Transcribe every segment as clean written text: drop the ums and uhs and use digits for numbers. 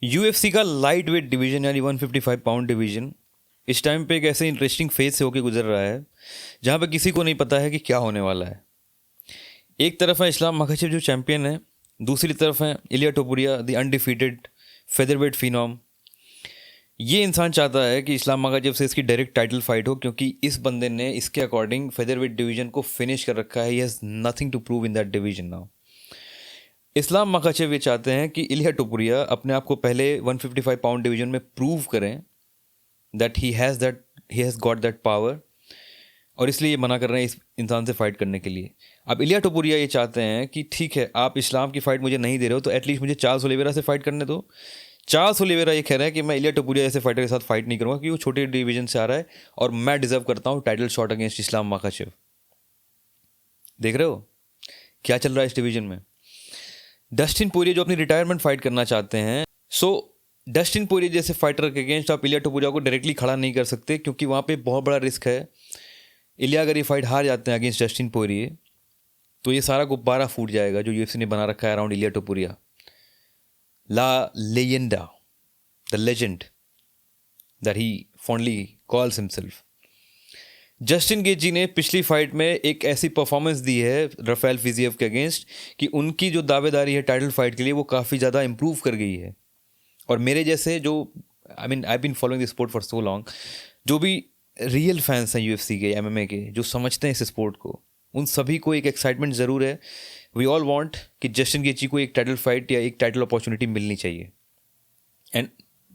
UFC का light weight division यानी 155 pound division इस टाइम पे एक ऐसे इंटरेस्टिंग फेज से होकर गुजर रहा है जहाँ पे किसी को नहीं पता है कि क्या होने वाला है। एक तरफ है इस्लाम मखाचेव जो चैंपियन है, दूसरी तरफ है इलिया टोपुरिया द अनडिफीटेड फेदरवेट फिनॉम। ये इंसान चाहता है कि इस्लाम मखाचेव से इसकी डायरेक्ट टाइटल फाइट हो, क्योंकि इस बंदे ने इसके अकॉर्डिंग फेदरवेट डिवीजन को फिनिश कर रखा है। He has nothing to prove in that division now. Islam Makhachev ये चाहते हैं कि इलिया टोपुरिया अपने आप को पहले 155 पाउंड डिवीजन में प्रूव करें that he has got that power, और इसलिए ये मना कर रहे हैं इस इंसान से फाइट करने के लिए। अब इलिया टोपुरिया ये चाहते हैं कि ठीक है, आप इस्लाम की फ़ाइट मुझे नहीं दे रहे हो तो एटलीस्ट मुझे चार्ल्स ओलिवेरा से फाइट करने दो। चार्ल्स ओलिवेरा ये कह रहे हैं कि मैं इलिया टोपुरिया जैसे फाइटर के साथ फाइट नहीं करूँगा क्योंकि वो छोटे डिवीजन से आ रहा है और मैं डिजर्व करता हूँ title shot against Islam Makhachev. देख रहे हो क्या चल रहा है इस डिवीजन में। डस्टिन पोरिये जो अपनी रिटायरमेंट फाइट करना चाहते हैं, डस्टिन पोरिये जैसे फाइटर के अगेंस्ट आप इलिया टोपुरिया को डायरेक्टली खड़ा नहीं कर सकते, क्योंकि वहाँ पे बहुत बड़ा रिस्क है। इलिया अगर ये फाइट हार जाते हैं अगेंस्ट डस्टिन पोरिये तो ये सारा गुब्बारा फूट जाएगा जो यूएफसी ने बना रखा है around Ilia Topuria. La Legenda, the legend that he fondly calls himself. Justin Gaethje ने पिछली फाइट में एक ऐसी परफॉर्मेंस दी है राफेल फिजिएव के अगेंस्ट कि उनकी जो दावेदारी है टाइटल फाइट के लिए वो काफ़ी ज़्यादा इंप्रूव कर गई है। और मेरे जैसे जो I been following this sport for so long, जो भी रियल फैंस हैं यूएफसी के, एमएमए के, जो समझते हैं इस स्पोर्ट को, उन सभी को एक एक्साइटमेंट ज़रूर है। वी ऑल वांट कि जस्टिन गेची को एक टाइटल फाइट या एक टाइटल अपॉर्चुनिटी मिलनी चाहिए, and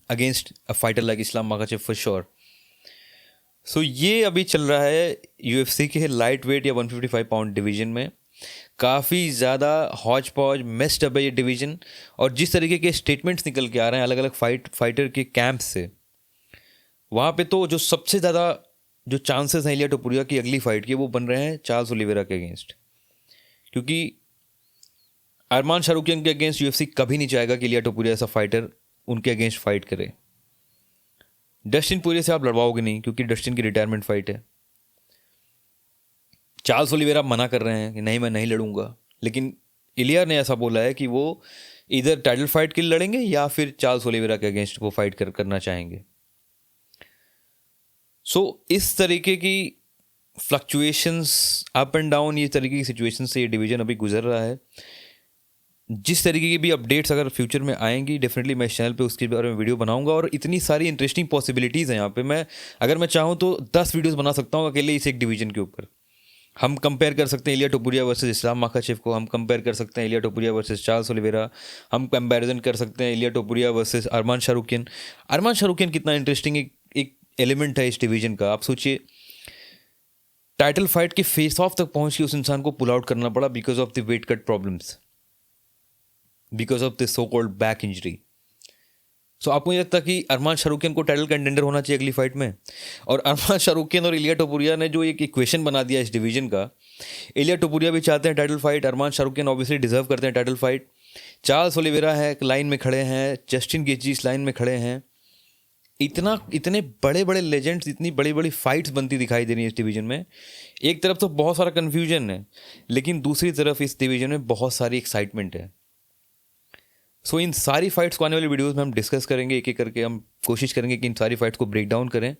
against a fighter like Islam Makhachev for sure. So ये अभी चल रहा है यूएफसी के लाइट वेट या 155 पाउंड डिवीजन में। काफ़ी ज़्यादा हौच पौच मेस्ड अप है ये डिवीजन, और जिस तरीके के स्टेटमेंट्स निकल के आ रहे हैं अलग अलग फाइटर के कैंप से, वहाँ पे तो जो सबसे ज़्यादा जो चांसेस हैं इलिया टोपुरिया की अगली फाइट के वो बन रहे हैं चार्ल्स ओलिवेरा के अगेंस्ट, क्योंकि अरमान शाहरुखियन के अगेंस्ट यूएफसी कभी नहीं चाहेगा कि इलिया टोपुरिया ऐसा फाइटर उनके अगेंस्ट फाइट करे। डस्टिन पोरिये से आप लड़वाओगे नहीं क्योंकि डस्टिन की रिटायरमेंट फाइट है। चार्ल्स ओलिवेरा मना कर रहे हैं कि नहीं मैं नहीं लड़ूंगा, लेकिन इलिया ने ऐसा बोला है कि वो इधर टाइटल फाइट के लिए लड़ेंगे या फिर चार्ल्स ओलिवेरा के अगेंस्ट वो फाइट करना चाहेंगे। इस तरीके की फ्लक्चुएशंस, अप एंड डाउन, ये तरीके की सिचुएशन से ये डिवीजन अभी गुजर रहा है। जिस तरीके की भी अपडेट्स अगर फ्यूचर में आएंगी डेफिनेटली मैं इस चैनल पे उसके बारे में वीडियो बनाऊंगा। और इतनी सारी इंटरेस्टिंग पॉसिबिलिटीज़ हैं यहाँ पे, अगर मैं चाहूँ तो 10 वीडियोस बना सकता हूँ अकेले इस एक डिवीजन के ऊपर। हम कंपेयर कर सकते हैं इलिया टोपुरिया वर्सेस इस्लाम मखाचेव को, हम कंपेयर कर सकते हैं इलिया टोपुरिया वर्सेस चार्ल्स ओलिवेरा, हम कंपैरिजन कर सकते हैं इलिया टोपुरिया वर्सेस अरमान शाहरुखियन। अरमान शाहरुखियन कितना इंटरेस्टिंग एक एलिमेंट है इस डिवीजन का। आप सोचिए, टाइटल फाइट के फेस ऑफ तक पहुंच के उस इंसान को पुल आउट करना पड़ा because of the weight cut problems, because of the so called back injury. So आपको नहीं लगता कि अरमान शाहरुखियन को टाइटल कंटेंडर होना चाहिए अगली फाइट में? और अरमान शाहरुखियन और इलिया टोपुरिया ने जो एक इक्वेशन बना दिया इस डिवीजन का, इलिया टोपुरिया भी चाहते हैं टाइटल फाइट, अरमान शाहरुखियन ऑब्वियसली डिजर्व करते हैं टाइटल फाइट, चार्ल्स ओलिवेरा है लाइन में खड़े हैं, जस्टिन गेची इस लाइन में खड़े हैं। इतने बड़े बड़े लेजेंड्स, इतनी बड़ी बड़ी फाइट्स बनती दिखाई दे रही है इस डिवीजन में। एक तरफ तो बहुत सारा कन्फ्यूजन है, लेकिन दूसरी तरफ इस डिवीजन में बहुत सारी एक्साइटमेंट है। इन सारी फाइट्स को आने वाली वीडियोस में हम डिस्कस करेंगे, एक एक करके हम कोशिश करेंगे कि इन सारी फाइट्स को ब्रेक डाउन करें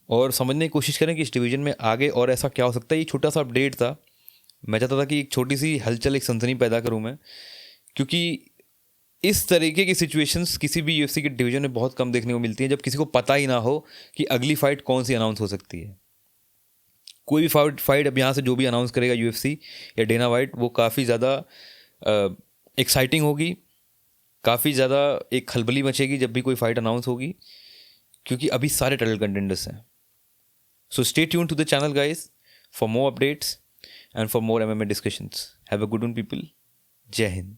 और समझने की कोशिश करें कि इस डिवीजन में आगे और ऐसा क्या हो सकता है। ये छोटा सा अपडेट था, मैं चाहता था कि एक छोटी सी हलचल, एक सनसनी पैदा करूँ मैं, क्योंकि इस तरीके की सिचुएशंस किसी भी यूएफसी के डिवीजन में बहुत कम देखने को मिलती हैं, जब किसी को पता ही ना हो कि अगली फाइट कौन सी अनाउंस हो सकती है। कोई भी फाइट अब यहाँ से जो भी अनाउंस करेगा यूएफसी या डेना वाइट, वो काफ़ी ज़्यादा एक्साइटिंग होगी, काफ़ी ज़्यादा एक खलबली मचेगी जब भी कोई फाइट अनाउंस होगी, क्योंकि अभी सारे टाइटल कंटेंडर्स हैं। So stay tune to the channel guys for more updates and for more MMA discussions. Have a good one people. जय हिंद।